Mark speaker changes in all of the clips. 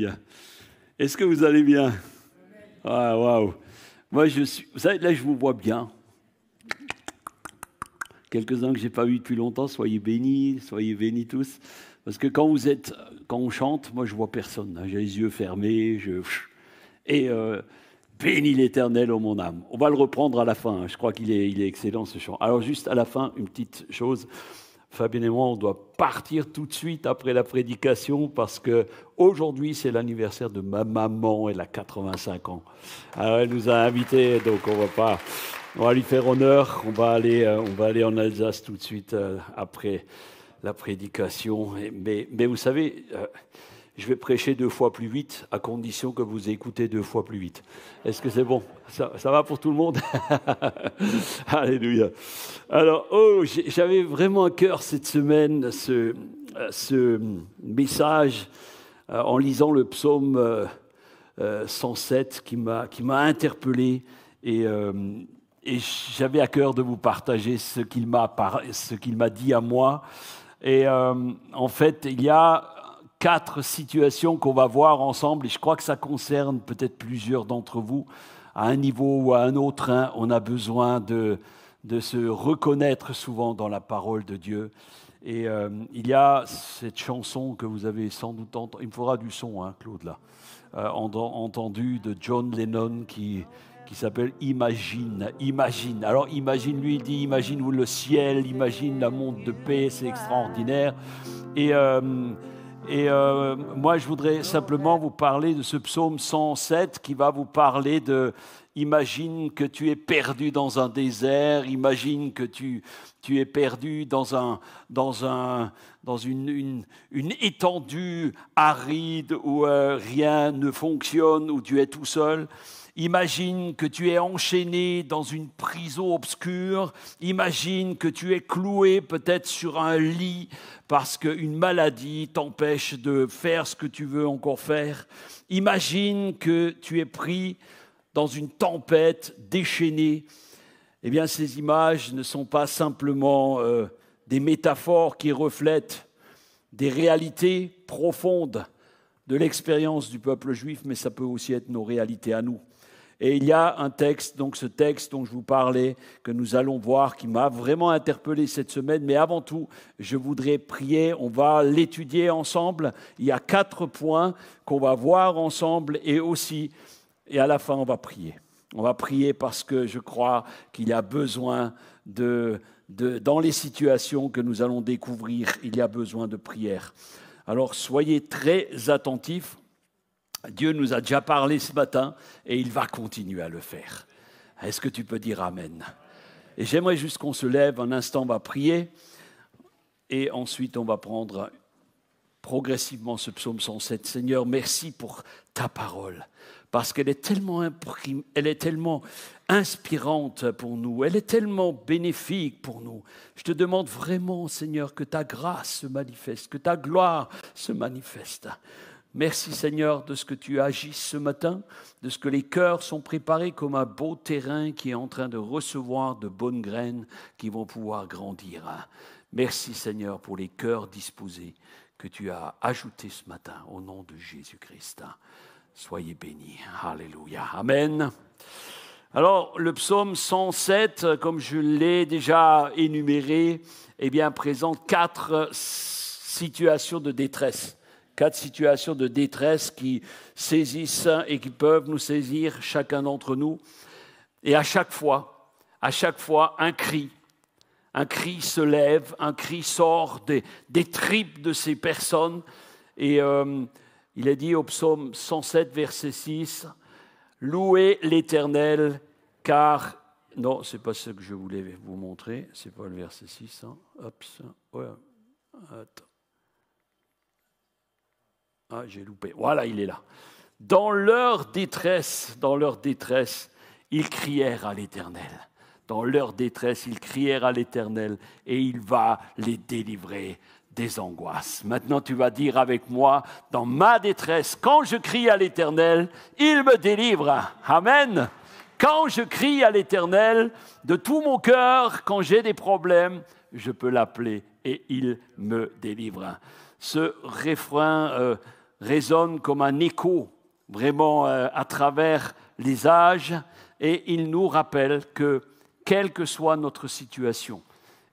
Speaker 1: Alléluia. Est-ce que vous allez bien? Ah, waouh. Moi, vous savez, là, je vous vois bien. Quelques-uns que je n'ai pas vus depuis longtemps, soyez bénis tous. Parce que quand on chante, moi, je ne vois personne. J'ai les yeux fermés. Bénis l'Éternel, ô mon âme. On va le reprendre à la fin. Je crois qu'il est excellent, ce chant. Alors, juste à la fin, une petite chose. Fabien et moi, on doit partir tout de suite après la prédication parce qu'aujourd'hui, c'est l'anniversaire de ma maman. Elle a 85 ans. Alors, elle nous a invités, donc on va lui faire honneur. On va aller en Alsace tout de suite après la prédication. Mais vous savez, je vais prêcher 2 fois plus vite à condition que vous écoutez 2 fois plus vite. Est-ce que c'est bon? Ça va pour tout le monde? Alléluia. Alors, j'avais vraiment à cœur cette semaine ce message en lisant le psaume 107 qui m'a interpellé et j'avais à cœur de vous partager ce qu'il m'a dit à moi. Et en fait, il y a 4 situations qu'on va voir ensemble et je crois que ça concerne peut-être plusieurs d'entre vous. À un niveau ou à un autre, on a besoin de se reconnaître souvent dans la parole de Dieu. Et il y a cette chanson que vous avez sans doute entendue, il me faudra du son, Claude, là, entendu de John Lennon qui s'appelle « Imagine ». Imagine. Alors imagine, lui, il dit « Imagine le ciel, imagine la monde de paix, c'est extraordinaire ». Et moi, je voudrais simplement vous parler de ce psaume 107 qui va vous parler de « Imagine que tu es perdu dans un désert, imagine que tu es perdu dans une étendue aride où rien ne fonctionne, où tu es tout seul. » Imagine que tu es enchaîné dans une prison obscure. Imagine que tu es cloué peut-être sur un lit parce qu'une maladie t'empêche de faire ce que tu veux encore faire. Imagine que tu es pris dans une tempête déchaînée. Eh bien, ces images ne sont pas simplement des métaphores qui reflètent des réalités profondes de l'expérience du peuple juif, mais ça peut aussi être nos réalités à nous. Et il y a un texte, donc ce texte dont je vous parlais, que nous allons voir, qui m'a vraiment interpellé cette semaine. Mais avant tout, je voudrais prier, on va l'étudier ensemble. Il y a 4 points qu'on va voir ensemble et à la fin, on va prier. On va prier parce que je crois qu'il y a besoin dans les situations que nous allons découvrir, il y a besoin de prière. Alors, soyez très attentifs. Dieu nous a déjà parlé ce matin et il va continuer à le faire. Est-ce que tu peux dire Amen? Et j'aimerais juste qu'on se lève un instant, on va prier et ensuite on va prendre progressivement ce psaume 107. Seigneur, merci pour ta parole parce qu'elle est tellement inspirante pour nous, elle est tellement bénéfique pour nous. Je te demande vraiment, Seigneur, que ta grâce se manifeste, que ta gloire se manifeste. Merci Seigneur de ce que tu agis ce matin, de ce que les cœurs sont préparés comme un beau terrain qui est en train de recevoir de bonnes graines qui vont pouvoir grandir. Merci Seigneur pour les cœurs disposés que tu as ajoutés ce matin au nom de Jésus-Christ. Soyez bénis. Alléluia. Amen. Alors le psaume 107, comme je l'ai déjà énuméré, présente 4 situations de détresse. 4 situations de détresse qui saisissent et qui peuvent nous saisir chacun d'entre nous. Et à chaque fois, un cri se lève, un cri sort des tripes de ces personnes. Et il est dit au psaume 107, verset 6, « Louez l'Éternel, car... » Non, ce n'est pas ce que je voulais vous montrer, ce n'est pas le verset 6. Hop, ouais. Attends. Ah, j'ai loupé. Voilà, il est là. Dans leur détresse, ils crièrent à l'Éternel. Dans leur détresse, ils crièrent à l'Éternel et il va les délivrer des angoisses. Maintenant, tu vas dire avec moi, dans ma détresse, quand je crie à l'Éternel, il me délivre. Amen. Quand je crie à l'Éternel, de tout mon cœur, quand j'ai des problèmes, je peux l'appeler et il me délivre. Ce refrain résonne comme un écho, vraiment à travers les âges, et il nous rappelle que, quelle que soit notre situation,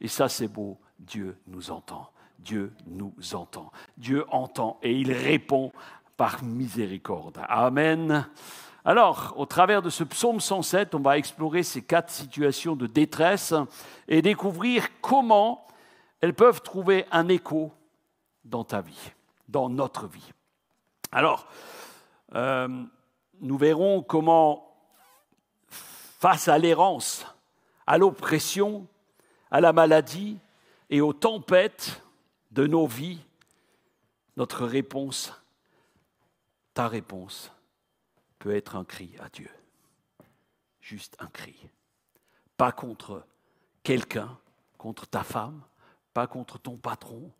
Speaker 1: et ça c'est beau, Dieu nous entend. Dieu nous entend. Dieu entend et il répond par miséricorde. Amen. Alors, au travers de ce psaume 107, on va explorer ces 4 situations de détresse et découvrir comment elles peuvent trouver un écho dans ta vie, dans notre vie. Alors, nous verrons comment, face à l'errance, à l'oppression, à la maladie et aux tempêtes de nos vies, notre réponse, ta réponse, peut être un cri à Dieu. Juste un cri. Pas contre quelqu'un, contre ta femme, pas contre ton patron,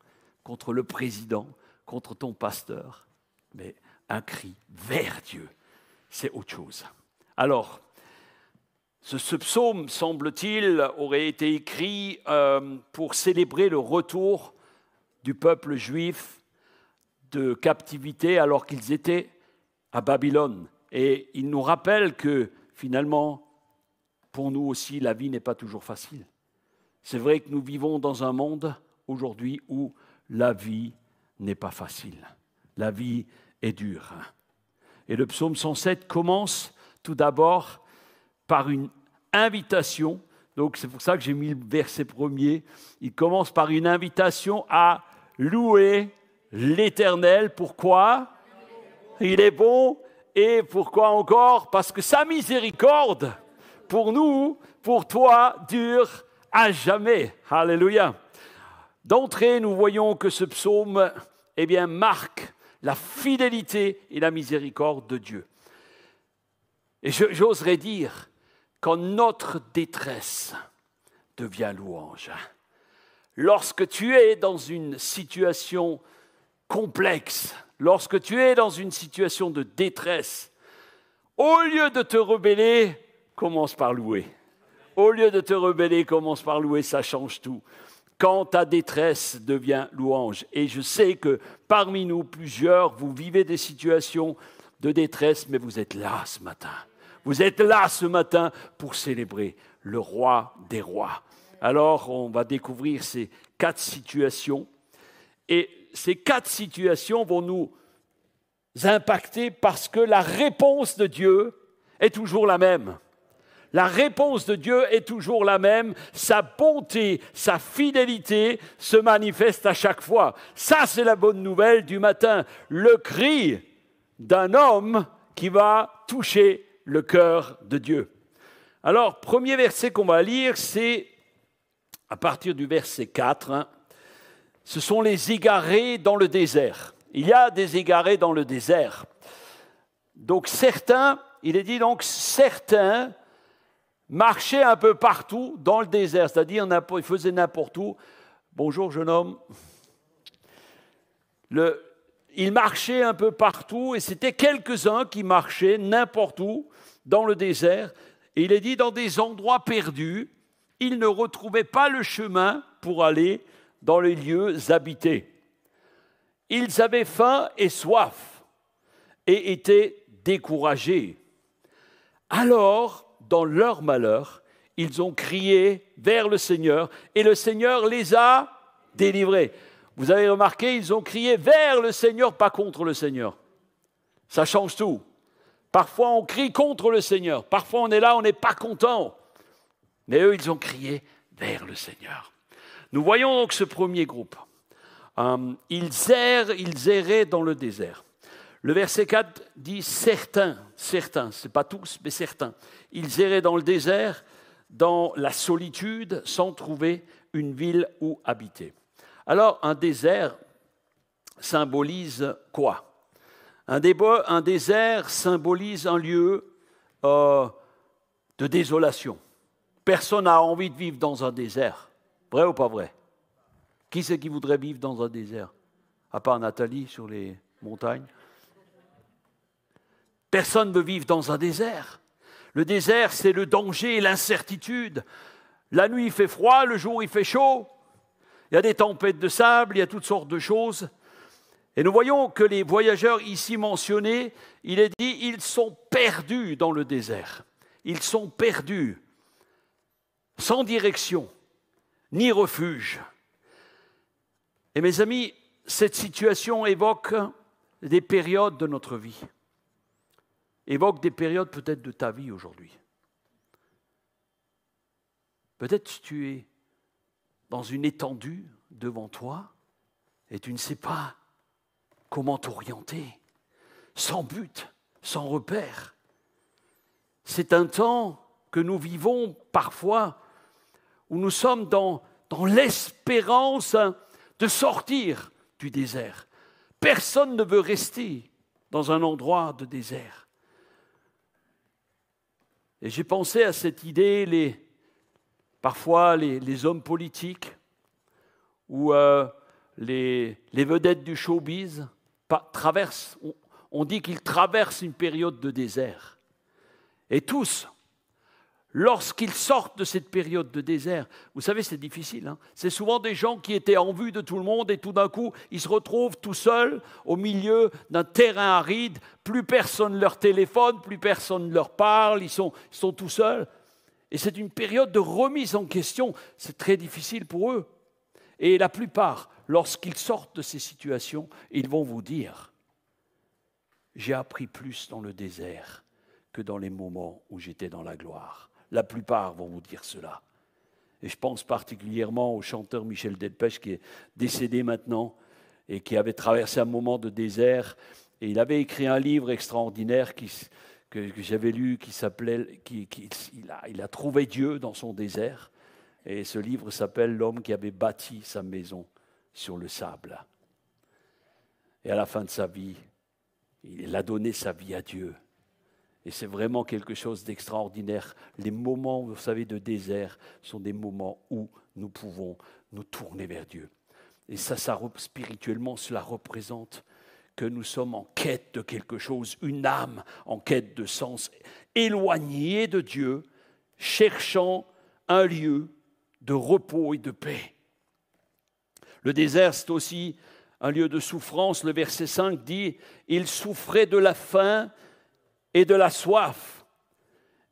Speaker 1: contre le président, contre ton pasteur, mais un cri vers Dieu. C'est autre chose. Alors, ce psaume, semble-t-il, aurait été écrit pour célébrer le retour du peuple juif de captivité alors qu'ils étaient à Babylone. Et il nous rappelle que finalement, pour nous aussi, la vie n'est pas toujours facile. C'est vrai que nous vivons dans un monde aujourd'hui où la vie n'est pas facile. La vie est dure. Et le psaume 107 commence tout d'abord par une invitation. Donc c'est pour ça que j'ai mis le verset premier. Il commence par une invitation à louer l'Éternel. Pourquoi ? Il est bon. Et pourquoi encore ? Parce que sa miséricorde, pour nous, pour toi, dure à jamais. Alléluia. D'entrée, nous voyons que ce psaume marque la fidélité et la miséricorde de Dieu. Et j'oserais dire, quand notre détresse devient louange, lorsque tu es dans une situation complexe, lorsque tu es dans une situation de détresse, au lieu de te rebeller, commence par louer. Au lieu de te rebeller, commence par louer, ça change tout. Quand ta détresse devient louange. Et je sais que parmi nous, plusieurs, vous vivez des situations de détresse, mais vous êtes là ce matin. Vous êtes là ce matin pour célébrer le roi des rois. Alors, on va découvrir ces 4 situations. Et ces 4 situations vont nous impacter parce que la réponse de Dieu est toujours la même. La réponse de Dieu est toujours la même. Sa bonté, sa fidélité se manifestent à chaque fois. Ça, c'est la bonne nouvelle du matin. Le cri d'un homme qui va toucher le cœur de Dieu. Alors, premier verset qu'on va lire, c'est à partir du verset 4. Ce sont les égarés dans le désert. Il y a des égarés dans le désert. Donc certains, il est dit donc certains marchaient un peu partout dans le désert, c'est-à-dire ils faisaient n'importe où. Bonjour jeune homme. Ils marchaient un peu partout et c'était quelques-uns qui marchaient n'importe où dans le désert. Et il est dit dans des endroits perdus, ils ne retrouvaient pas le chemin pour aller dans les lieux habités. Ils avaient faim et soif et étaient découragés. Alors, dans leur malheur, ils ont crié vers le Seigneur et le Seigneur les a délivrés. Vous avez remarqué, ils ont crié vers le Seigneur, pas contre le Seigneur. Ça change tout. Parfois, on crie contre le Seigneur. Parfois, on est là, on n'est pas content. Mais eux, ils ont crié vers le Seigneur. Nous voyons donc ce premier groupe. Ils erraient dans le désert. Le verset 4 dit certains, ce n'est pas tous, mais certains. Ils erraient dans le désert, dans la solitude, sans trouver une ville où habiter. Alors, un désert symbolise quoi ? Un désert symbolise un lieu de désolation. Personne n'a envie de vivre dans un désert. Vrai ou pas vrai ? Qui c'est qui voudrait vivre dans un désert ? À part Nathalie sur les montagnes. Personne ne veut vivre dans un désert. Le désert, c'est le danger et l'incertitude. La nuit, il fait froid, le jour, il fait chaud. Il y a des tempêtes de sable, il y a toutes sortes de choses. Et nous voyons que les voyageurs ici mentionnés, il est dit, ils sont perdus dans le désert. Ils sont perdus, sans direction, ni refuge. Et mes amis, cette situation évoque des périodes de notre vie. Évoque des périodes peut-être de ta vie aujourd'hui. Peut-être tu es dans une étendue devant toi et tu ne sais pas comment t'orienter, sans but, sans repère. C'est un temps que nous vivons parfois où nous sommes dans l'espérance de sortir du désert. Personne ne veut rester dans un endroit de désert. Et j'ai pensé à cette idée, parfois les hommes politiques ou les vedettes du showbiz traversent, on dit qu'ils traversent une période de désert. Et tous, lorsqu'ils sortent de cette période de désert, vous savez, c'est difficile, hein, c'est souvent des gens qui étaient en vue de tout le monde et tout d'un coup, ils se retrouvent tout seuls au milieu d'un terrain aride, plus personne leur téléphone, plus personne leur parle, ils sont tout seuls. Et c'est une période de remise en question, c'est très difficile pour eux. Et la plupart, lorsqu'ils sortent de ces situations, ils vont vous dire « J'ai appris plus dans le désert que dans les moments où j'étais dans la gloire ». La plupart vont vous dire cela. Et je pense particulièrement au chanteur Michel Delpech qui est décédé maintenant et qui avait traversé un moment de désert. Et il avait écrit un livre extraordinaire que j'avais lu qui s'appelait il a trouvé Dieu dans son désert. Et ce livre s'appelle « L'homme qui avait bâti sa maison sur le sable ». Et à la fin de sa vie, il a donné sa vie à Dieu. Et c'est vraiment quelque chose d'extraordinaire. Les moments, vous savez, de désert sont des moments où nous pouvons nous tourner vers Dieu. Et ça spirituellement, cela représente que nous sommes en quête de quelque chose, une âme en quête de sens, éloignée de Dieu, cherchant un lieu de repos et de paix. Le désert, c'est aussi un lieu de souffrance. Le verset 5 dit « Ils souffraient de la faim et de la soif. »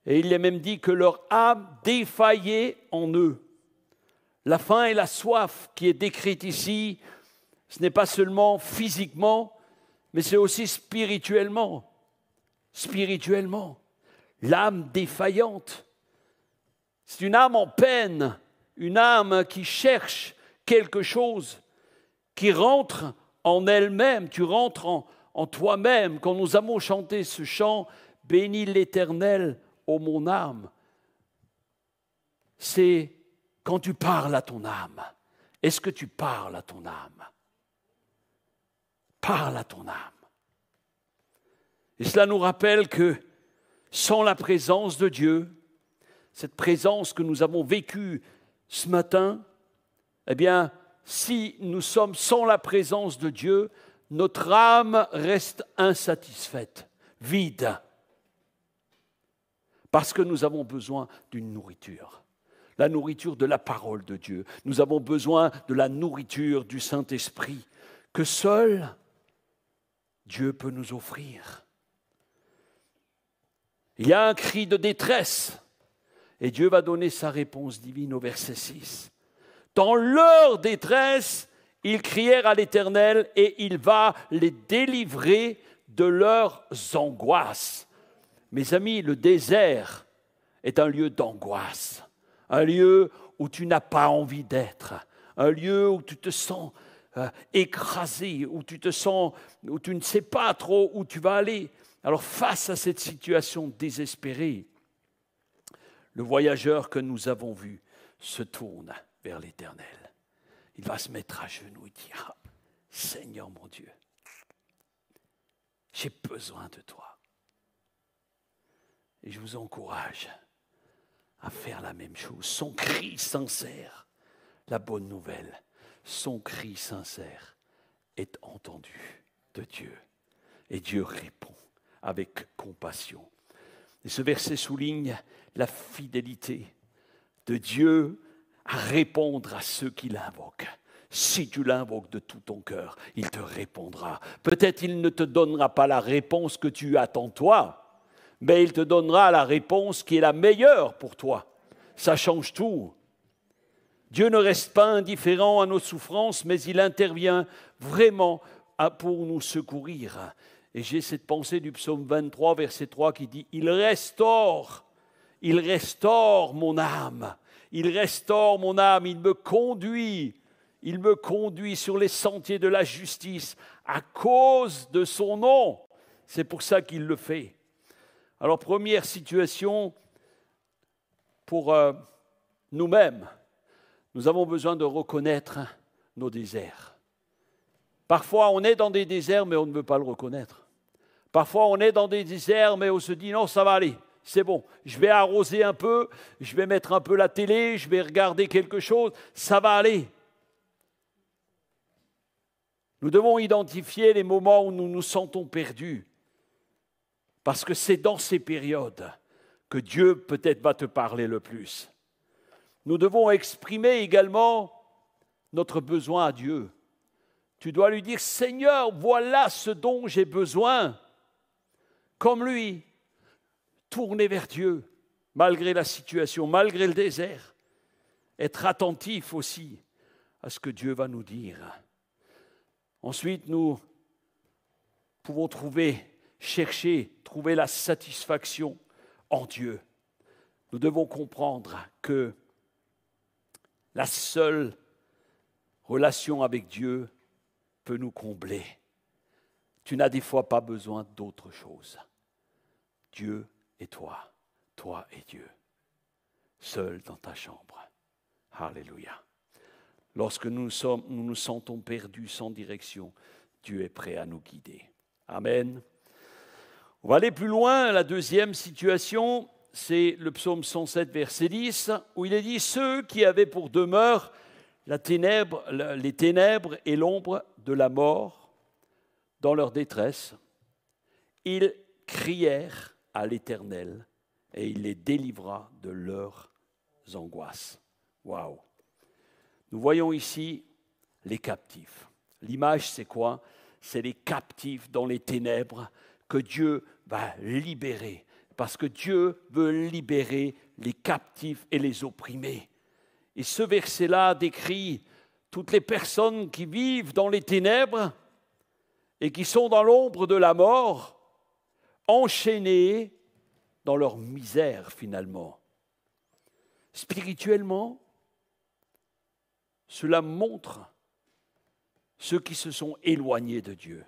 Speaker 1: Et il est même dit que leur âme défaillait en eux. La faim et la soif qui est décrite ici, ce n'est pas seulement physiquement, mais c'est aussi spirituellement. Spirituellement. L'âme défaillante. C'est une âme en peine, une âme qui cherche quelque chose, qui rentre en elle-même, tu rentres en toi-même. Quand nous avons chanté ce chant « Bénis l'Éternel, ô mon âme », c'est quand tu parles à ton âme. Est-ce que tu parles à ton âme? Parle à ton âme. Et cela nous rappelle que sans la présence de Dieu, cette présence que nous avons vécue ce matin, eh bien, si nous sommes sans la présence de Dieu, notre âme reste insatisfaite, vide, parce que nous avons besoin d'une nourriture, la nourriture de la parole de Dieu. Nous avons besoin de la nourriture du Saint-Esprit que seul Dieu peut nous offrir. Il y a un cri de détresse et Dieu va donner sa réponse divine au verset 6. Dans leur détresse, ils crièrent à l'Éternel et il va les délivrer de leurs angoisses. Mes amis, le désert est un lieu d'angoisse, un lieu où tu n'as pas envie d'être, un lieu où tu te sens écrasé, où tu ne sais pas trop où tu vas aller. Alors face à cette situation désespérée, le voyageur que nous avons vu se tourne vers l'Éternel. Il va se mettre à genoux et dire « Seigneur mon Dieu, j'ai besoin de toi. » Et je vous encourage à faire la même chose. Son cri sincère, la bonne nouvelle, son cri sincère est entendu de Dieu. Et Dieu répond avec compassion. Et ce verset souligne la fidélité de Dieu à répondre à ceux qui l'invoquent. Si tu l'invoques de tout ton cœur, il te répondra. Peut-être il ne te donnera pas la réponse que tu attends toi, mais il te donnera la réponse qui est la meilleure pour toi. Ça change tout. Dieu ne reste pas indifférent à nos souffrances, mais il intervient vraiment pour nous secourir. Et j'ai cette pensée du psaume 23, verset 3 qui dit « Il restaure mon âme, il restaure mon âme, il me conduit sur les sentiers de la justice à cause de son nom. » C'est pour ça qu'il le fait. Alors, première situation pour nous-mêmes. Nous avons besoin de reconnaître nos déserts. Parfois, on est dans des déserts, mais on ne veut pas le reconnaître. Parfois, on est dans des déserts, mais on se dit « Non, ça va aller, c'est bon. Je vais arroser un peu, je vais mettre un peu la télé, je vais regarder quelque chose, ça va aller. » Nous devons identifier les moments où nous nous sentons perdus. Parce que c'est dans ces périodes que Dieu peut-être va te parler le plus. Nous devons exprimer également notre besoin à Dieu. Tu dois lui dire, Seigneur, voilà ce dont j'ai besoin. Comme lui, tourner vers Dieu, malgré la situation, malgré le désert. Être attentif aussi à ce que Dieu va nous dire. Ensuite, nous pouvons trouver la satisfaction en Dieu. Nous devons comprendre que la seule relation avec Dieu peut nous combler. Tu n'as des fois pas besoin d'autre chose. Dieu et toi et Dieu, seul dans ta chambre. Alléluia. Lorsque nous nous sentons perdus sans direction, Dieu est prêt à nous guider. Amen. On va aller plus loin. La deuxième situation, c'est le psaume 107, verset 10, où il est dit « Ceux qui avaient pour demeure les ténèbres et l'ombre de la mort, dans leur détresse, ils crièrent à l'Éternel et il les délivra de leurs angoisses. » Waouh! Nous voyons ici les captifs. L'image, c'est quoi? C'est les captifs dans les ténèbres que Dieu va libérer. Parce que Dieu veut libérer les captifs et les opprimés. Et ce verset-là décrit toutes les personnes qui vivent dans les ténèbres et qui sont dans l'ombre de la mort, enchaînées dans leur misère finalement. Spirituellement, cela montre ceux qui se sont éloignés de Dieu,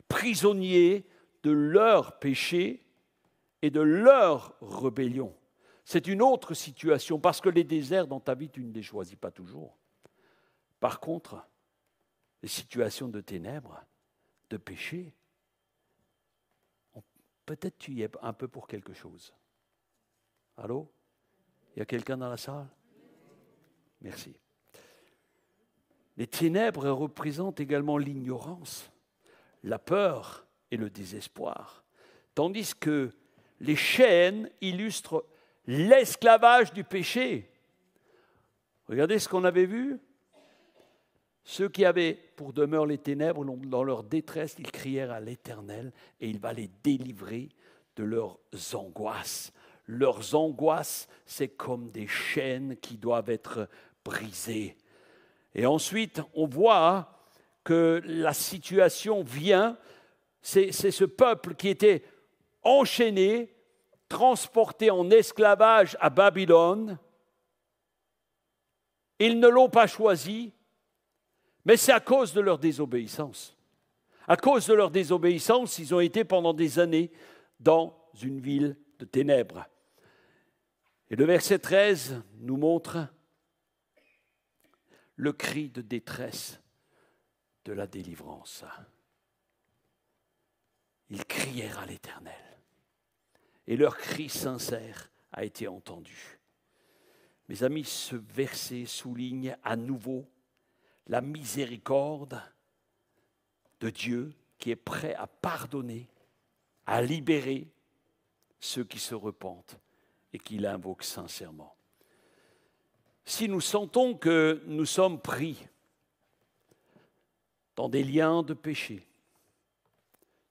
Speaker 1: prisonniers de leurs péchés et de leur rébellion. C'est une autre situation, parce que les déserts dans ta vie, tu ne les choisis pas toujours. Par contre, les situations de ténèbres, de péché, peut-être tu y es un peu pour quelque chose. Allô? Il y a quelqu'un dans la salle? Merci. Les ténèbres représentent également l'ignorance, la peur et le désespoir, tandis que les chaînes illustrent l'esclavage du péché. Regardez ce qu'on avait vu. Ceux qui avaient pour demeure les ténèbres, dans leur détresse, ils crièrent à l'Éternel et il va les délivrer de leurs angoisses. Leurs angoisses, c'est comme des chaînes qui doivent être brisées. Et ensuite, on voit que la situation vient, c'est ce peuple qui était enchaîné, transporté en esclavage à Babylone. Ils ne l'ont pas choisi, mais c'est à cause de leur désobéissance. À cause de leur désobéissance, ils ont été pendant des années dans une ville de ténèbres. Et le verset 13 nous montre le cri de détresse de la délivrance. Ils crièrent à l'Éternel. Et leur cri sincère a été entendu. Mes amis, ce verset souligne à nouveau la miséricorde de Dieu qui est prêt à pardonner, à libérer ceux qui se repentent et qui l'invoquent sincèrement. Si nous sentons que nous sommes pris dans des liens de péché,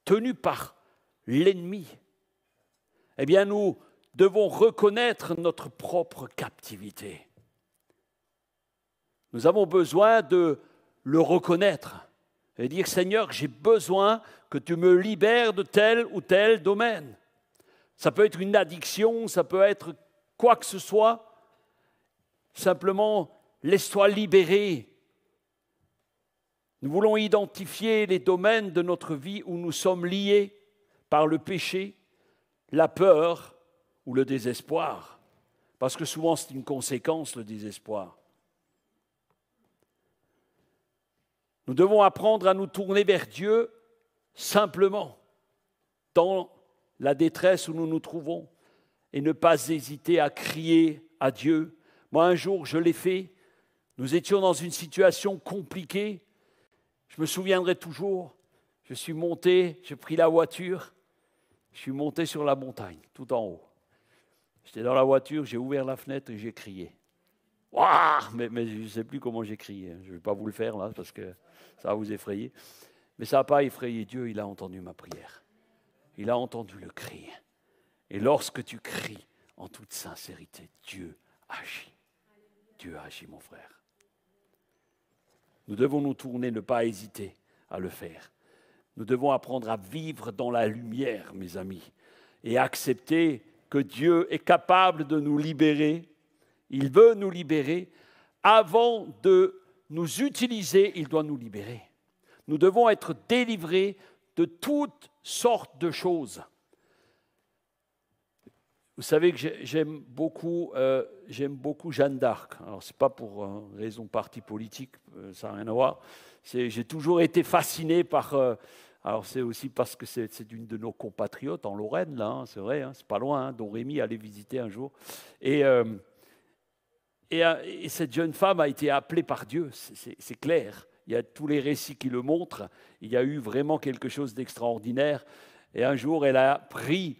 Speaker 1: tenus par l'ennemi, eh bien nous devons reconnaître notre propre captivité. Nous avons besoin de le reconnaître et dire « Seigneur, j'ai besoin que tu me libères de tel ou tel domaine. » Ça peut être une addiction, ça peut être quoi que ce soit. Simplement, laisse-toi libérer. Nous voulons identifier les domaines de notre vie où nous sommes liés par le péché, la peur ou le désespoir. Parce que souvent, c'est une conséquence, le désespoir. Nous devons apprendre à nous tourner vers Dieu simplement, dans la détresse où nous nous trouvons, et ne pas hésiter à crier à Dieu. Moi, un jour, je l'ai fait. Nous étions dans une situation compliquée. Je me souviendrai toujours. Je suis monté, j'ai pris la voiture. Je suis monté sur la montagne, tout en haut. J'étais dans la voiture, j'ai ouvert la fenêtre et j'ai crié. Ouah, mais je ne sais plus comment j'ai crié. Je ne vais pas vous le faire là, parce que ça va vous effrayer. Mais ça n'a pas effrayé Dieu, il a entendu ma prière. Il a entendu le cri. Et lorsque tu cries en toute sincérité, Dieu agit. Dieu agit, mon frère. Nous devons nous tourner, ne pas hésiter à le faire. Nous devons apprendre à vivre dans la lumière, mes amis, et accepter que Dieu est capable de nous libérer. Il veut nous libérer. Avant de nous utiliser, il doit nous libérer. Nous devons être délivrés de toutes sortes de choses. Vous savez que j'aime beaucoup Jeanne d'Arc. Alors, ce n'est pas pour raison parti politique, ça n'a rien à voir. J'ai toujours été fasciné par... alors, c'est aussi parce que c'est une de nos compatriotes en Lorraine, là, c'est vrai, hein, c'est pas loin, dont Rémi allait visiter un jour. Et cette jeune femme a été appelée par Dieu, c'est clair. Il y a tous les récits qui le montrent. Il y a eu vraiment quelque chose d'extraordinaire. Et un jour, elle a pris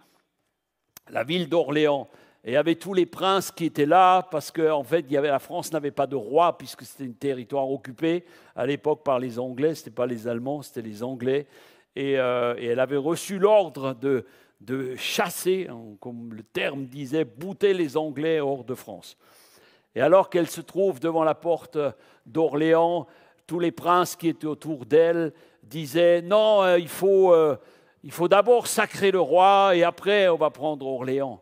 Speaker 1: la ville d'Orléans. Et il y avait tous les princes qui étaient là, parce qu'en fait, la France n'avait pas de roi, puisque c'était un territoire occupé à l'époque par les Anglais. Ce n'était pas les Allemands, c'était les Anglais. Et elle avait reçu l'ordre de chasser, comme le terme disait, bouter les Anglais hors de France. Et alors qu'elle se trouve devant la porte d'Orléans, tous les princes qui étaient autour d'elle disaient « Non, il faut d'abord sacrer le roi et après on va prendre Orléans. »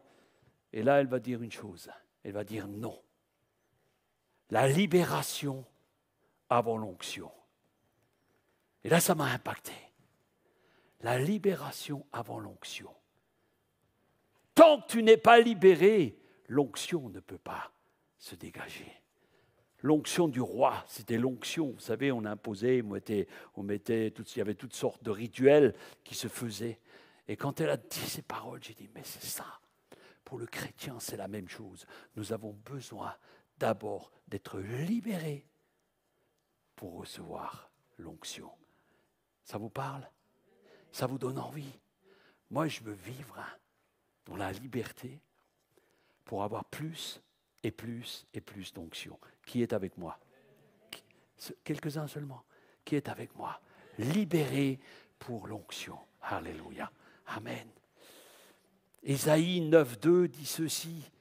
Speaker 1: Et là, elle va dire une chose, elle va dire non. La libération avant l'onction. Et là, ça m'a impacté. La libération avant l'onction. Tant que tu n'es pas libéré, l'onction ne peut pas se dégager. L'onction du roi, c'était l'onction. Vous savez, on imposait, il y avait toutes sortes de rituels qui se faisaient. Et quand elle a dit ces paroles, j'ai dit, mais c'est ça. Pour le chrétien, c'est la même chose. Nous avons besoin d'abord d'être libérés pour recevoir l'onction. Ça vous parle? Ça vous donne envie? Moi, je veux vivre dans la liberté pour avoir plus et plus et plus d'onction. Qui est avec moi? Quelques-uns seulement. Qui est avec moi? Libéré pour l'onction. Alléluia. Amen. Ésaïe 9,2 dit ceci.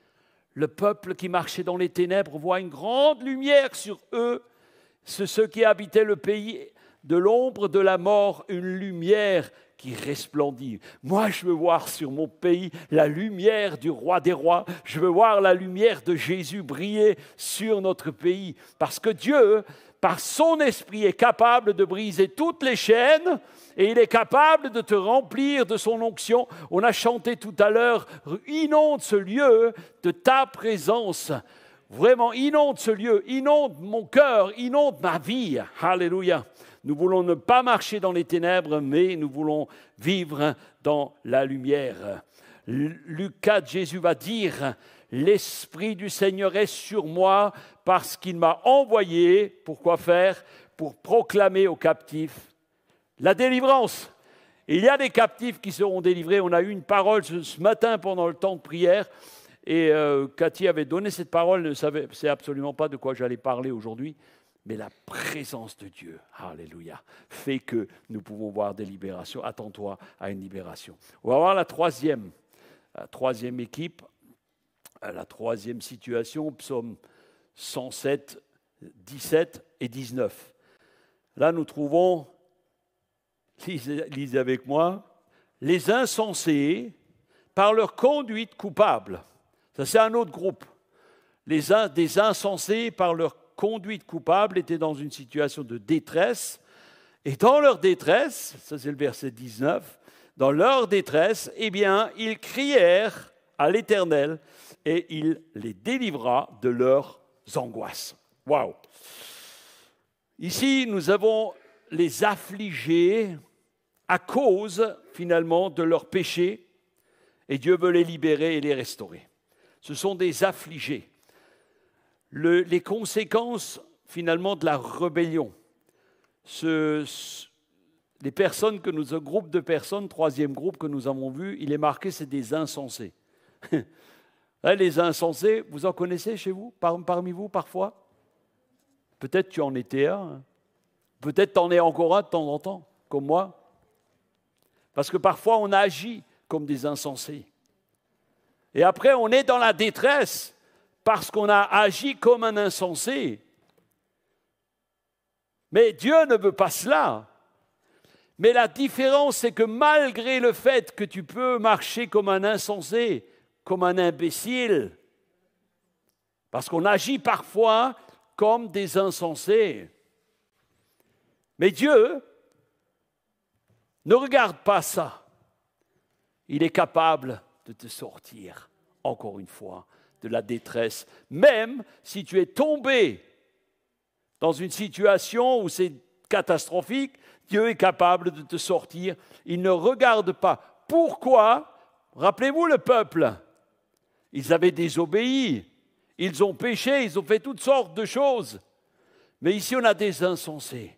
Speaker 1: Le peuple qui marchait dans les ténèbres voit une grande lumière sur eux. Ceux qui habitaient le pays de l'ombre de la mort, une lumière qui resplendit. Moi, je veux voir sur mon pays la lumière du roi des rois. Je veux voir la lumière de Jésus briller sur notre pays. Parce que Dieu, par son esprit, est capable de briser toutes les chaînes et il est capable de te remplir de son onction. On a chanté tout à l'heure, inonde ce lieu de ta présence. Vraiment, inonde ce lieu, inonde mon cœur, inonde ma vie. Alléluia. Nous voulons ne pas marcher dans les ténèbres, mais nous voulons vivre dans la lumière. Luc 4, Jésus va dire, « L'Esprit du Seigneur est sur moi parce qu'il m'a envoyé. » Pour quoi faire? Pour proclamer aux captifs la délivrance. Il y a des captifs qui seront délivrés. On a eu une parole ce matin pendant le temps de prière. Et Cathy avait donné cette parole, ne savait absolument pas de quoi j'allais parler aujourd'hui. Mais la présence de Dieu, alléluia, fait que nous pouvons voir des libérations. Attends-toi à une libération. On va voir la troisième équipe, la troisième situation, psaume 107, 17 et 19. Là, nous trouvons, lisez avec moi, les insensés par leur conduite coupable. Ça, c'est un autre groupe. Des insensés par leur conduite coupable étaient dans une situation de détresse. Et dans leur détresse, ça c'est le verset 19, dans leur détresse, eh bien, ils crièrent à l'Éternel et il les délivra de leurs angoisses. Waouh! Ici, nous avons les affligés à cause, finalement, de leurs péchés et Dieu veut les libérer et les restaurer. Ce sont des affligés. Les conséquences, finalement, de la rébellion. Les personnes un groupe de personnes, troisième groupe que nous avons vu, il est marqué, c'est des insensés. Les insensés, vous en connaissez chez vous, parmi vous, parfois? Peut-être tu en étais un. Peut-être tu en es encore un de temps en temps, comme moi. Parce que parfois, on agit comme des insensés. Et après, on est dans la détresse. Parce qu'on a agi comme un insensé. Mais Dieu ne veut pas cela. Mais la différence, c'est que malgré le fait que tu peux marcher comme un insensé, comme un imbécile, parce qu'on agit parfois comme des insensés, mais Dieu ne regarde pas ça. Il est capable de te sortir, encore une fois, de la détresse, même si tu es tombé dans une situation où c'est catastrophique, Dieu est capable de te sortir. Il ne regarde pas. Pourquoi? Rappelez-vous le peuple. Ils avaient désobéi, ils ont péché, ils ont fait toutes sortes de choses. Mais ici, on a des insensés.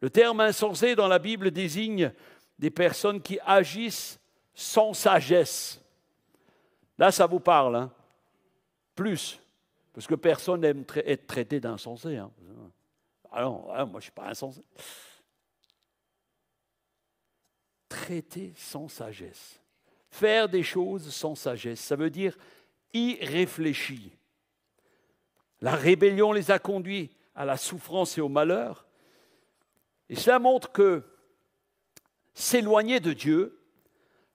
Speaker 1: Le terme insensé dans la Bible désigne des personnes qui agissent sans sagesse. Là, ça vous parle, hein? Plus, parce que personne n'aime être traité d'insensé. Hein. Alors, moi, je ne suis pas insensé. Traiter sans sagesse. Faire des choses sans sagesse, ça veut dire irréfléchi. La rébellion les a conduits à la souffrance et au malheur. Et cela montre que s'éloigner de Dieu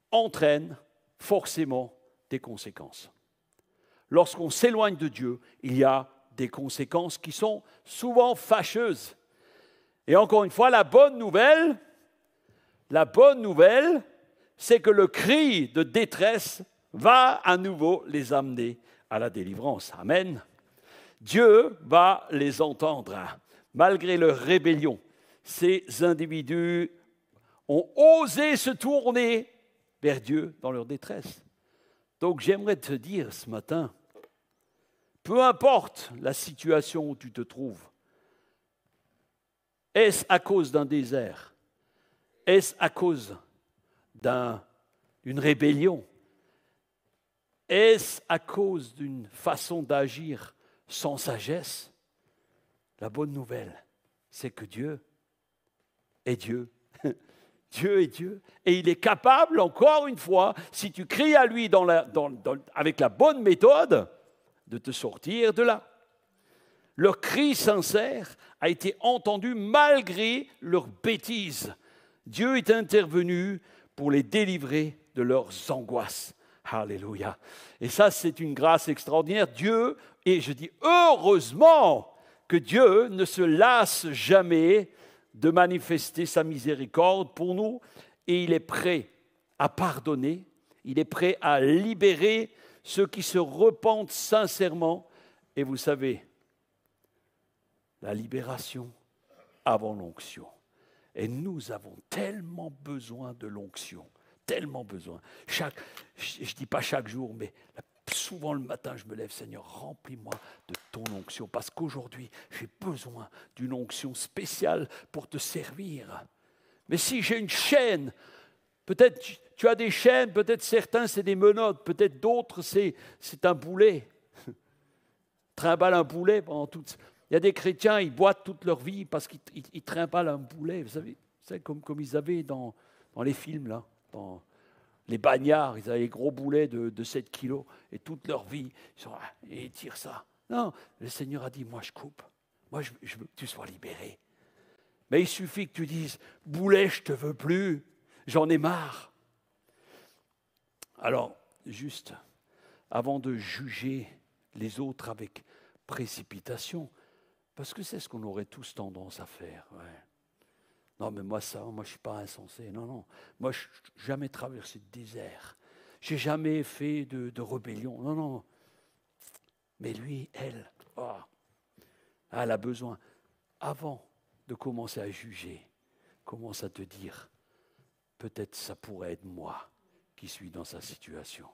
Speaker 1: entraîne forcément des conséquences. Lorsqu'on s'éloigne de Dieu, il y a des conséquences qui sont souvent fâcheuses. Et encore une fois, la bonne nouvelle, c'est que le cri de détresse va à nouveau les amener à la délivrance. Amen. Dieu va les entendre. Malgré leur rébellion, ces individus ont osé se tourner vers Dieu dans leur détresse. Donc j'aimerais te dire ce matin, peu importe la situation où tu te trouves, est-ce à cause d'un désert? Est-ce à cause d'une rébellion? Est-ce à cause d'une façon d'agir sans sagesse? La bonne nouvelle, c'est que Dieu est Dieu. Dieu est Dieu. Et il est capable, encore une fois, si tu cries à lui avec la bonne méthode, de te sortir de là. Leur cri sincère a été entendu malgré leurs bêtises. Dieu est intervenu pour les délivrer de leurs angoisses. Alléluia. Et ça, c'est une grâce extraordinaire. Dieu, et je dis heureusement que Dieu ne se lasse jamais de manifester sa miséricorde pour nous et il est prêt à pardonner, il est prêt à libérer ceux qui se repentent sincèrement. Et vous savez, la libération avant l'onction. Et nous avons tellement besoin de l'onction, tellement besoin. Je ne dis pas chaque jour, mais souvent le matin, je me lève, Seigneur, remplis-moi de ton onction, parce qu'aujourd'hui, j'ai besoin d'une onction spéciale pour te servir. Mais si j'ai une chaîne, peut-être tu as des chaînes, peut-être certains, c'est des menottes, peut-être d'autres, c'est un boulet. Trimballe un boulet pendant toute... Il y a des chrétiens, ils boitent toute leur vie parce qu'ils trimballent un boulet, vous savez, c'est comme ils avaient dans les films, là, dans les bagnards, ils avaient les gros boulets de 7 kilos, et toute leur vie, ils tirent ça. Non, le Seigneur a dit, moi je coupe, moi je veux que tu sois libéré. Mais il suffit que tu dises, boulet, je ne te veux plus, j'en ai marre. Alors, juste, avant de juger les autres avec précipitation, parce que c'est ce qu'on aurait tous tendance à faire. Ouais. Non, mais moi, je ne suis pas insensé. Non. Moi, je n'ai jamais traversé de désert. Je n'ai jamais fait de rébellion. Non. Mais lui, elle a besoin, avant de commencer à juger, commence à te dire, peut-être ça pourrait être moi qui suis dans sa situation.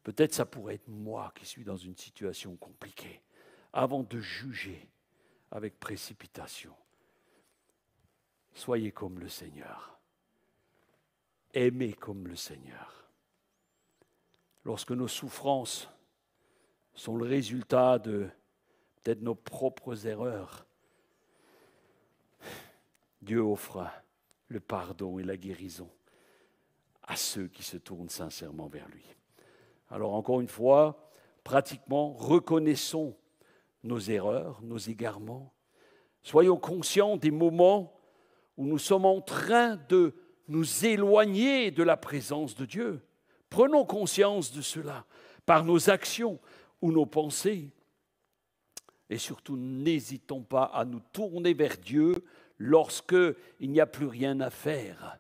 Speaker 1: Peut-être ça pourrait être moi qui suis dans une situation compliquée. Avant de juger avec précipitation, soyez comme le Seigneur. Aimez comme le Seigneur. Lorsque nos souffrances sont le résultat de peut-être nos propres erreurs, Dieu offre le pardon et la guérison à ceux qui se tournent sincèrement vers lui. Alors encore une fois, pratiquement, reconnaissons nos erreurs, nos égarements. Soyons conscients des moments où nous sommes en train de nous éloigner de la présence de Dieu. Prenons conscience de cela par nos actions ou nos pensées. Et surtout, n'hésitons pas à nous tourner vers Dieu lorsqu'il n'y a plus rien à faire.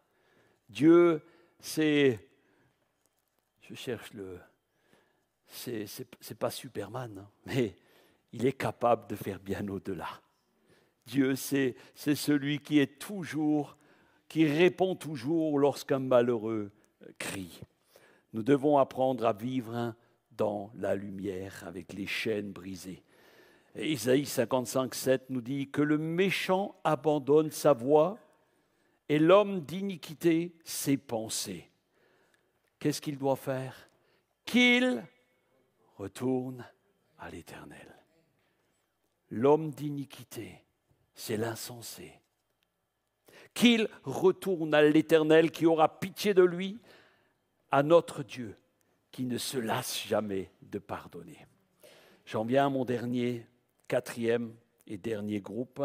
Speaker 1: Dieu, c'est pas Superman, hein, mais il est capable de faire bien au-delà. Dieu, c'est celui qui répond toujours lorsqu'un malheureux crie. Nous devons apprendre à vivre dans la lumière avec les chaînes brisées. Et Isaïe 55:7 nous dit que le méchant abandonne sa voie et l'homme d'iniquité ses pensées. Qu'est-ce qu'il doit faire? Qu'il retourne à l'Éternel. L'homme d'iniquité, c'est l'insensé. Qu'il retourne à l'Éternel qui aura pitié de lui, à notre Dieu qui ne se lasse jamais de pardonner. J'en viens à mon quatrième et dernier groupe.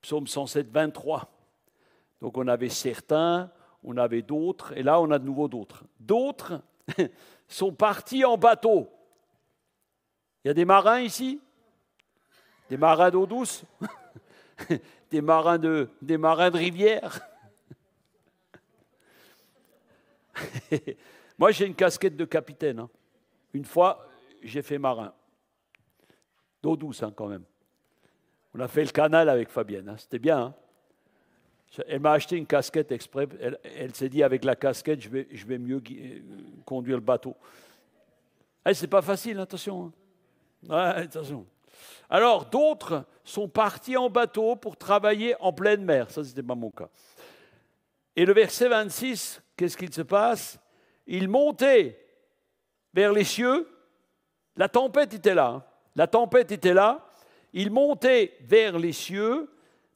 Speaker 1: Psaume 107, 23. Donc on avait certains, on avait d'autres, et là on a de nouveau d'autres. D'autres sont partis en bateau. Il y a des marins ici? Des marins d'eau douce? Des marins de rivière? Moi, j'ai une casquette de capitaine. Hein. Une fois, j'ai fait marin. D'eau douce, hein, quand même. On a fait le canal avec Fabienne. Hein. C'était bien. Hein. Elle m'a acheté une casquette exprès. Elle s'est dit, avec la casquette, je vais mieux conduire le bateau. C'est pas facile, attention. Hein. Ouais, attention. Alors, d'autres sont partis en bateau pour travailler en pleine mer. Ça, ce n'était pas mon cas. Et le verset 26, qu'est-ce qu'il se passe? Ils montaient vers les cieux. La tempête était là. Hein. La tempête était là. Ils montaient vers les cieux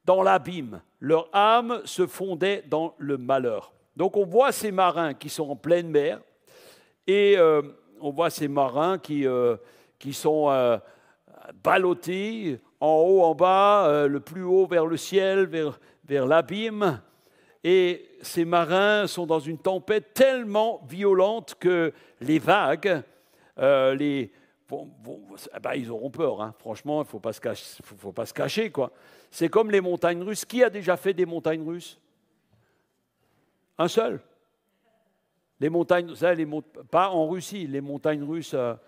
Speaker 1: dans l'abîme. Leur âme se fondait dans le malheur. Donc, on voit ces marins qui sont en pleine mer. Et on voit ces marins qui sont ballottés en haut, en bas, le plus haut vers le ciel, vers l'abîme. Et ces marins sont dans une tempête tellement violente que les vagues, ils auront peur. Hein. Franchement, il ne faut pas se cacher. Quoi. C'est comme les montagnes russes. Qui a déjà fait des montagnes russes? Un seul. Les montagnes, pas en Russie, les montagnes russes à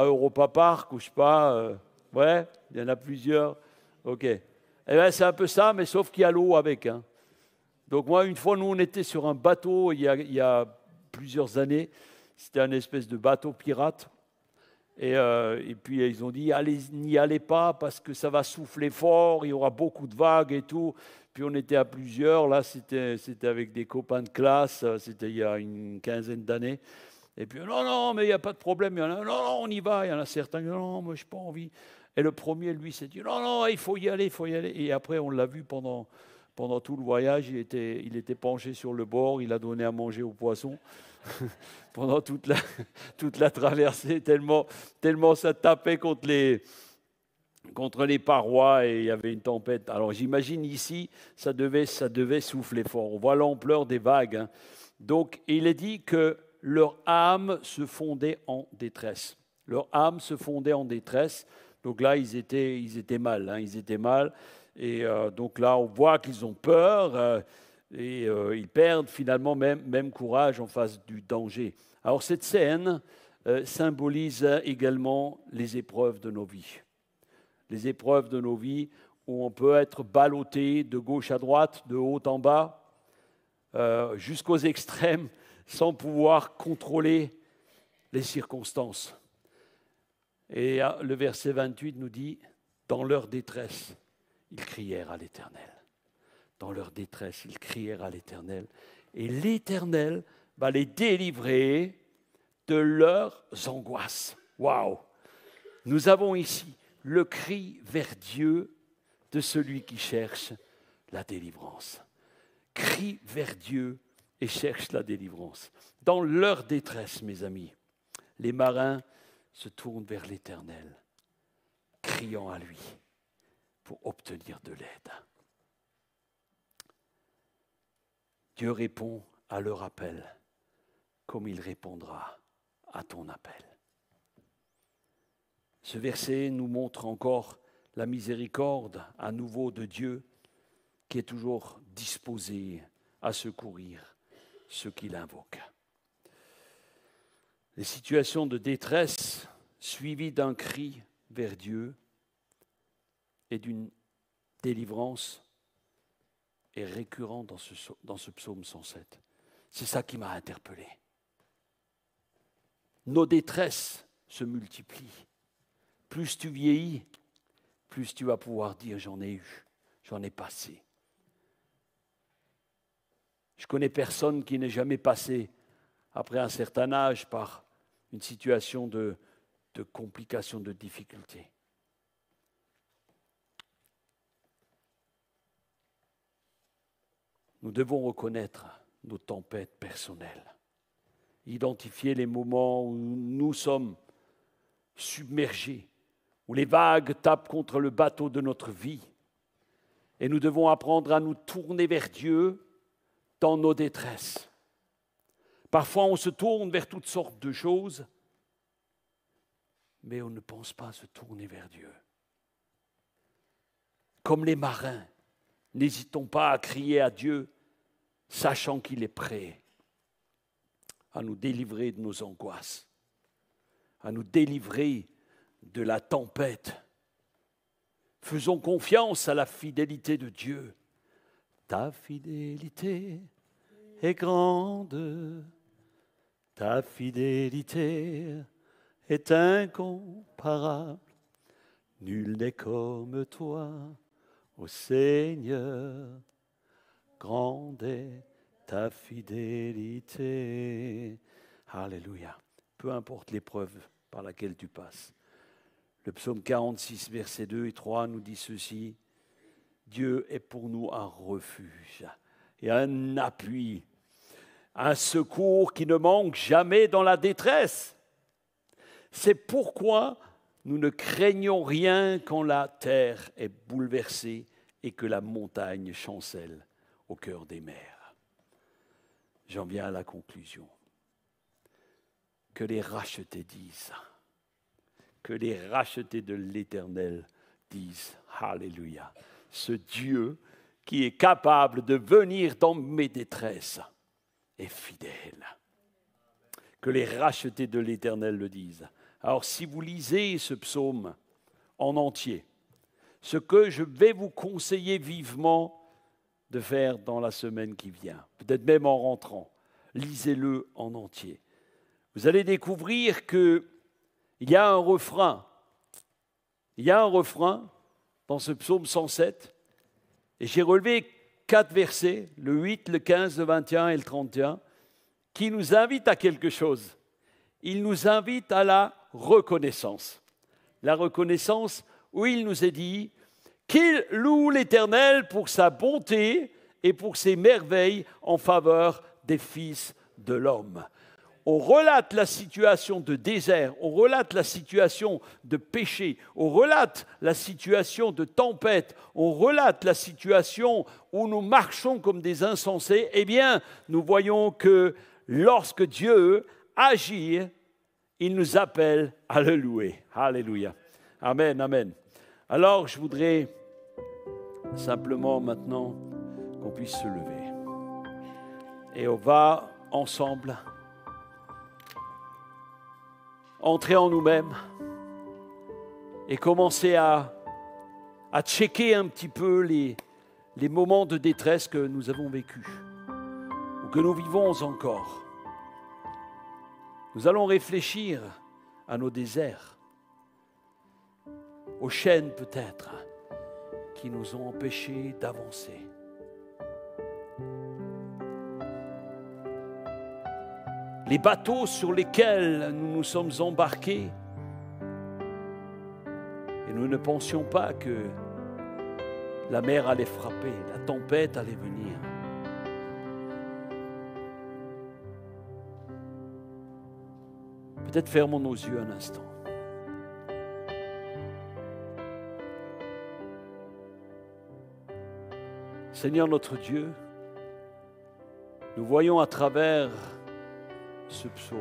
Speaker 1: Europa Park, ou je ne sais pas. Ouais, il y en a plusieurs. OK. Eh bien, c'est un peu ça, mais sauf qu'il y a l'eau avec. Hein. Donc moi, une fois, nous, on était sur un bateau il y a plusieurs années. C'était un espèce de bateau pirate. Et puis, ils ont dit, n'y allez pas parce que ça va souffler fort, il y aura beaucoup de vagues et tout. Puis on était à plusieurs, là c'était avec des copains de classe, c'était il y a une quinzaine d'années. Et puis non, mais il n'y a pas de problème. Il y en a, non, on y va. Il y en a certains qui disent, non, moi je n'ai pas envie. Et le premier, lui, s'est dit, non, il faut y aller, il faut y aller. Et après, on l'a vu pendant tout le voyage, il était penché sur le bord, il a donné à manger aux poissons pendant toute la traversée, tellement ça tapait contre les parois et il y avait une tempête. Alors j'imagine ici, ça devait souffler fort. On voit l'ampleur des vagues. Hein. Donc il est dit que leur âme se fondait en détresse. Leur âme se fondait en détresse. Donc là, ils étaient mal. Hein, ils étaient mal. Et donc là, on voit qu'ils ont peur et ils perdent finalement même courage en face du danger. Alors cette scène symbolise également les épreuves de nos vies. Les épreuves de nos vies où on peut être ballotté de gauche à droite, de haut en bas, jusqu'aux extrêmes, sans pouvoir contrôler les circonstances. Et le verset 28 nous dit, dans leur détresse, ils crièrent à l'Éternel. Dans leur détresse, ils crièrent à l'Éternel. Et l'Éternel va les délivrer de leurs angoisses. Waouh! Nous avons ici le cri vers Dieu de celui qui cherche la délivrance. Crie vers Dieu et cherche la délivrance. Dans leur détresse, mes amis, les marins se tournent vers l'Éternel, criant à lui pour obtenir de l'aide. Dieu répond à leur appel comme il répondra à ton appel. Ce verset nous montre encore la miséricorde à nouveau de Dieu qui est toujours disposé à secourir ceux qui l'invoquent. Les situations de détresse suivies d'un cri vers Dieu et d'une délivrance est récurrent dans ce psaume 107. C'est ça qui m'a interpellé. Nos détresses se multiplient. Plus tu vieillis, plus tu vas pouvoir dire j'en ai eu, j'en ai passé. Je connais personne qui n'ait jamais passé, après un certain âge, par une situation de complication, de difficulté. Nous devons reconnaître nos tempêtes personnelles, identifier les moments où nous sommes submergés, où les vagues tapent contre le bateau de notre vie. Et nous devons apprendre à nous tourner vers Dieu dans nos détresses. Parfois, on se tourne vers toutes sortes de choses, mais on ne pense pas se tourner vers Dieu. Comme les marins, n'hésitons pas à crier à Dieu, sachant qu'il est prêt à nous délivrer de nos angoisses, à nous délivrer de la tempête. Faisons confiance à la fidélité de Dieu. Ta fidélité est grande, ta fidélité est incomparable. Nul n'est comme toi, ô Seigneur, grande est ta fidélité. Alléluia. Peu importe l'épreuve par laquelle tu passes. Le psaume 46, versets 2 et 3 nous dit ceci. Dieu est pour nous un refuge et un appui, un secours qui ne manque jamais dans la détresse. C'est pourquoi nous ne craignons rien quand la terre est bouleversée et que la montagne chancelle au cœur des mers. J'en viens à la conclusion. Que les rachetés disent, que les rachetés de l'Éternel disent, Alléluia, ce Dieu qui est capable de venir dans mes détresses est fidèle. Que les rachetés de l'Éternel le disent. Alors si vous lisez ce psaume en entier, ce que je vais vous conseiller vivement de faire dans la semaine qui vient, peut-être même en rentrant, lisez-le en entier. Vous allez découvrir qu'il y a un refrain. Il y a un refrain dans ce psaume 107. Et j'ai relevé 4 versets, le 8, le 15, le 21 et le 31, qui nous invitent à quelque chose. Il nous invite à la reconnaissance. La reconnaissance où il nous est dit qu'il loue l'Éternel pour sa bonté et pour ses merveilles en faveur des fils de l'homme. On relate la situation de désert, on relate la situation de péché, on relate la situation de tempête, on relate la situation où nous marchons comme des insensés. Eh bien, nous voyons que lorsque Dieu agit, il nous appelle à le louer. Alléluia. Amen, amen. Alors, je voudrais simplement maintenant qu'on puisse se lever. Et on va ensemble entrer en nous-mêmes et commencer à checker un petit peu les moments de détresse que nous avons vécus ou que nous vivons encore. Nous allons réfléchir à nos déserts, aux chaînes peut-être qui nous ont empêchés d'avancer. Les bateaux sur lesquels nous nous sommes embarqués et nous ne pensions pas que la mer allait frapper, la tempête allait venir. Peut-être fermons nos yeux un instant. Seigneur notre Dieu, nous voyons à travers ce psaume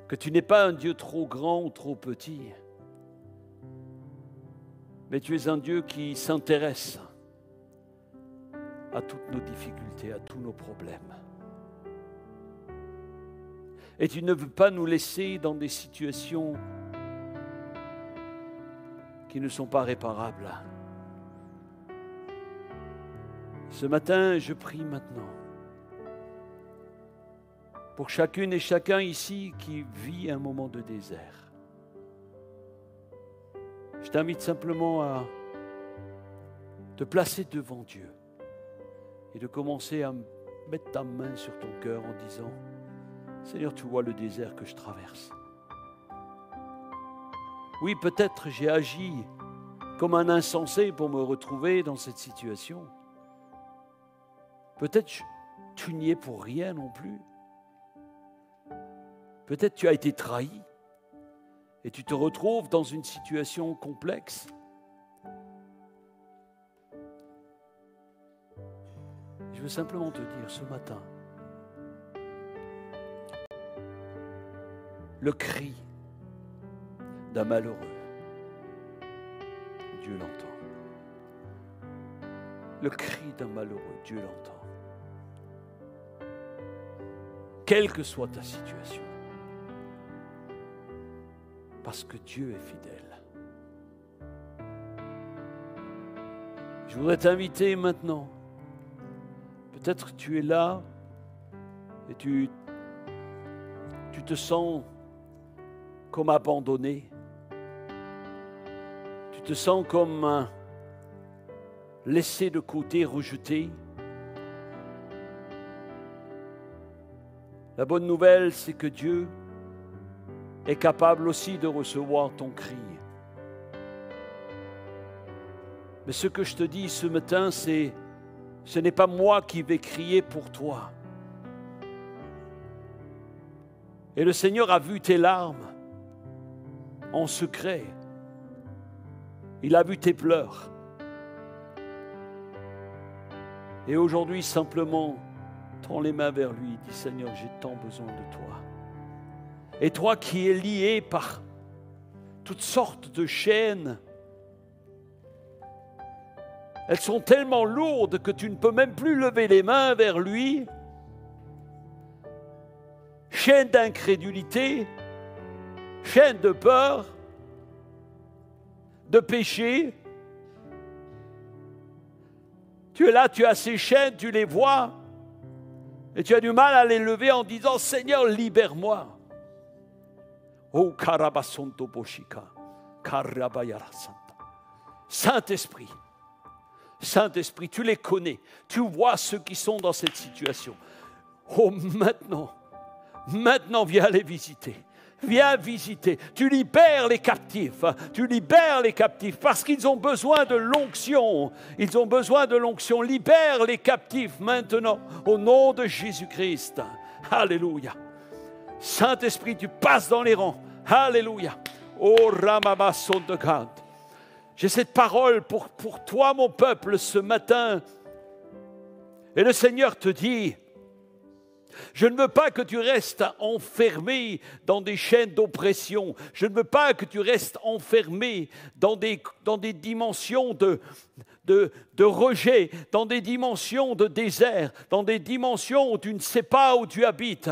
Speaker 1: que tu n'es pas un Dieu trop grand ou trop petit, mais tu es un Dieu qui s'intéresse à toutes nos difficultés, à tous nos problèmes. Et tu ne veux pas nous laisser dans des situations qui ne sont pas réparables. Ce matin, je prie maintenant pour chacune et chacun ici qui vit un moment de désert. Je t'invite simplement à te placer devant Dieu et de commencer à mettre ta main sur ton cœur en disant « Seigneur, tu vois le désert que je traverse. Oui, peut-être j'ai agi comme un insensé pour me retrouver dans cette situation. Peut-être tu n'y es pour rien non plus. Peut-être tu as été trahi et tu te retrouves dans une situation complexe. Je veux simplement te dire ce matin, le cri d'un malheureux, Dieu l'entend. Le cri d'un malheureux, Dieu l'entend. Quelle que soit ta situation, parce que Dieu est fidèle. Je voudrais t'inviter maintenant. Peut-être tu es là et tu te sens comme abandonné. Tu te sens comme laissé de côté, rejeté. La bonne nouvelle, c'est que Dieu est capable aussi de recevoir ton cri. Mais ce que je te dis ce matin, ce n'est pas moi qui vais crier pour toi. Et le Seigneur a vu tes larmes en secret. Il a vu tes pleurs. Et aujourd'hui, simplement, tends les mains vers lui, dis Seigneur, j'ai tant besoin de toi. Et toi qui es lié par toutes sortes de chaînes, elles sont tellement lourdes que tu ne peux même plus lever les mains vers lui. Chaîne d'incrédulité, chaîne de peur, de péché. Tu es là, tu as ces chaînes, tu les vois, et tu as du mal à les lever en disant, Seigneur, libère-moi. Oh, Karabasonto Boshika, Karabayara Santa. Saint-Esprit, Saint-Esprit, tu les connais. Tu vois ceux qui sont dans cette situation. Oh, maintenant, viens les visiter. Viens visiter. Tu libères les captifs. Tu libères les captifs parce qu'ils ont besoin de l'onction. Ils ont besoin de l'onction. Libère les captifs maintenant au nom de Jésus-Christ. Alléluia. Saint-Esprit, tu passes dans les rangs. Alléluia. Oh, Ramabasson de God. J'ai cette parole pour toi, mon peuple, ce matin. Et le Seigneur te dit, je ne veux pas que tu restes enfermé dans des chaînes d'oppression. Je ne veux pas que tu restes enfermé dans des dimensions de rejet, dans des dimensions de désert, dans des dimensions où tu ne sais pas où tu habites.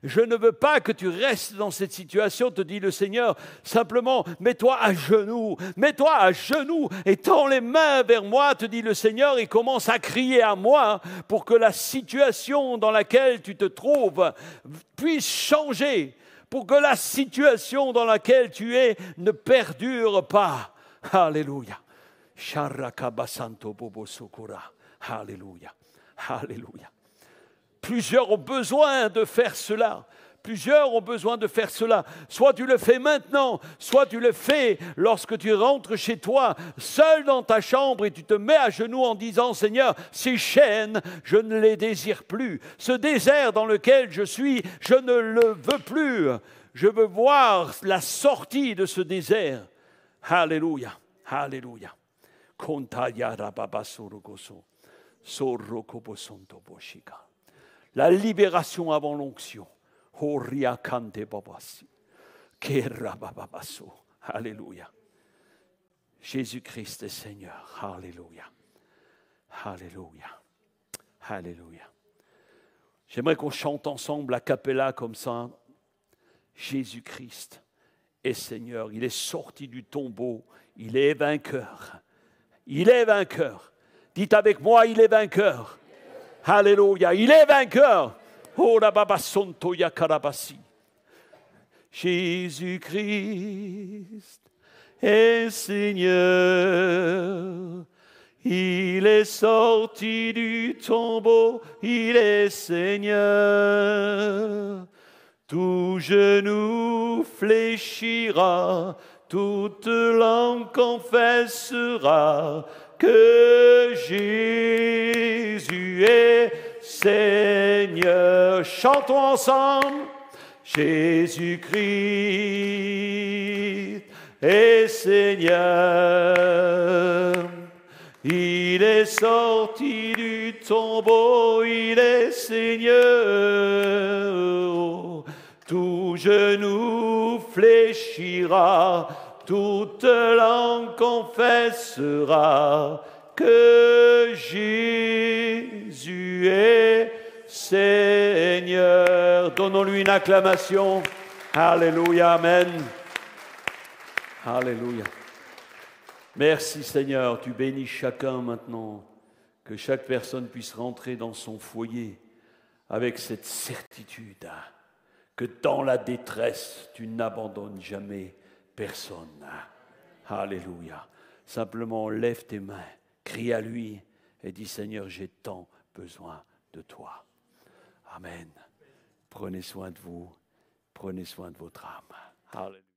Speaker 1: Je ne veux pas que tu restes dans cette situation, te dit le Seigneur. Simplement, mets-toi à genoux et tends les mains vers moi, te dit le Seigneur, et commence à crier à moi pour que la situation dans laquelle tu te trouves puisse changer, pour que la situation dans laquelle tu es ne perdure pas. Alléluia. Alléluia. Alléluia. Plusieurs ont besoin de faire cela. Plusieurs ont besoin de faire cela. Soit tu le fais maintenant, soit tu le fais lorsque tu rentres chez toi, seul dans ta chambre, et tu te mets à genoux en disant, Seigneur, ces chaînes, je ne les désire plus. Ce désert dans lequel je suis, je ne le veux plus. Je veux voir la sortie de ce désert. Alléluia. Alléluia. La libération avant l'onction. Alléluia. Jésus-Christ est Seigneur. Alléluia. Alléluia. Alléluia. J'aimerais qu'on chante ensemble a cappella comme ça. Jésus-Christ est Seigneur. Il est sorti du tombeau. Il est vainqueur. Il est vainqueur. Dites avec moi, il est vainqueur. Alléluia. Il est vainqueur. Oh, la babasonto yakarabasi. Jésus-Christ est Seigneur. Il est sorti du tombeau. Il est Seigneur. Tout genou fléchira, toute langue confessera que Jésus est Seigneur. Chantons ensemble. Jésus-Christ est Seigneur. Il est sorti du tombeau, il est Seigneur. Tout genou fléchira, toute langue confessera que Jésus est Seigneur. Donnons-lui une acclamation. Alléluia, amen. Alléluia. Merci Seigneur, tu bénis chacun maintenant, que chaque personne puisse rentrer dans son foyer avec cette certitude que dans la détresse, tu n'abandonnes jamais personne. Alléluia. Simplement lève tes mains, crie à lui et dis Seigneur, j'ai tant besoin de toi. Amen. Prenez soin de vous, prenez soin de votre âme. Alléluia.